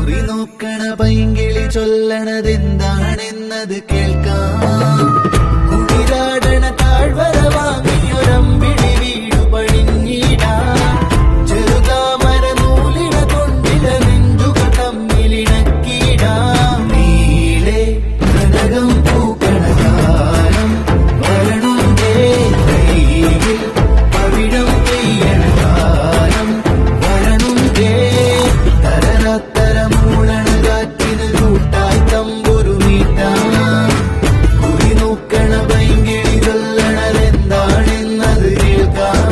കുറി നോക്കണ പൈങ്കിളി ചൊല്ലണതെന്താണെന്നത് കേൾക്കാം. കുളിരാടണ താഴ്വര വാങ്ങിയൊരമ്പിളി വീടു പണിഞ്ഞിടാം. ചെറുതാമര നൂലിട കൊണ്ടിട നെഞ്ചുകൾ തമ്മിലിണക്കിടാം. നീളെ കനകം പൂക്കണ കാലം വരണുണ്ടേ. കൈയിൽ പവിഴം പെയ്യണ കാലം വരണുണ്ടേ. തരത്തരമൂളണ കാറ്റിന് കൂട്ടായി തമ്പുരു മീട്ടാം. കുറി നോക്കണ പൈങ്കിളി ചൊല്ലണതെന്താണെന്നത് കേൾക്കാം.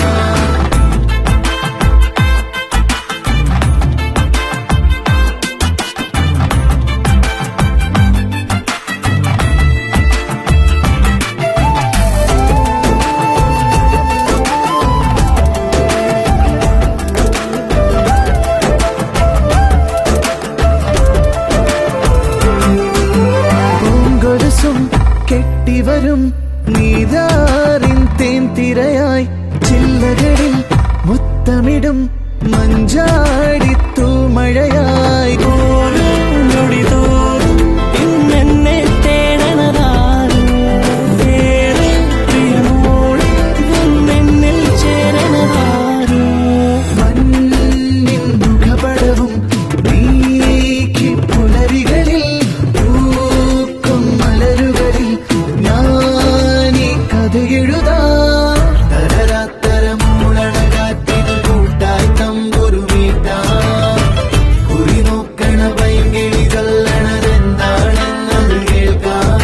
പൂങ്കൊലുസും കെട്ടിവരും നീതാറിൻ തേൻ തിരയായി ചില്ലകളിൽ മുത്തമിടും മഞ്ചാടിത്തു മഴയായി. നൊടി തോറും ഇന്നെന്നെ തേടണതാരും വേറെ പ്രിയമോളെ വന്നെന്നിൽ ചേരണതാരും. മഞ്ഞിൻ മുഖപടവും നീക്കി പുലരികളിൽ പൂക്കും മലരുകളിൽ ഞാനീ കഥയെഴുതാം. തരത്തരമൂളണ കാറ്റിന് കൂട്ടായി തമ്പുരു മീട്ടാം. കുറി നോക്കണ പൈങ്കിളി ചൊല്ലണതെന്താണെന്നത് കേൾക്കാം.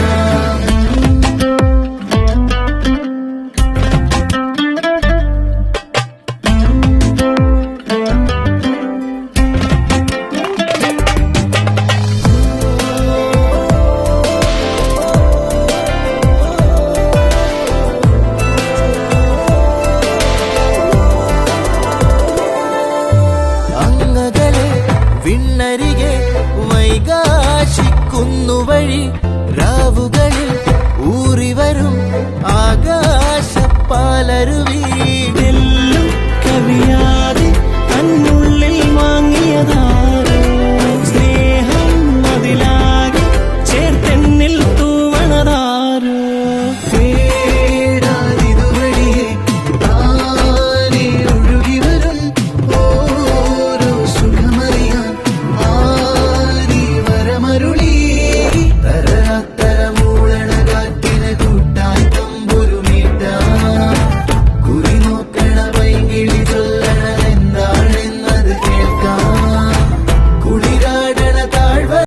അങ്ങകലെ വിണ്ണരികെ വൈകാശിക്കുന്നുവഴി രാവുകളിൽ ഊറിവരും ആകാശപ്പാലരുവി. എല്ലാം കവിയാതെ തന്നുള്ളിൽ വാങ്ങിയതാ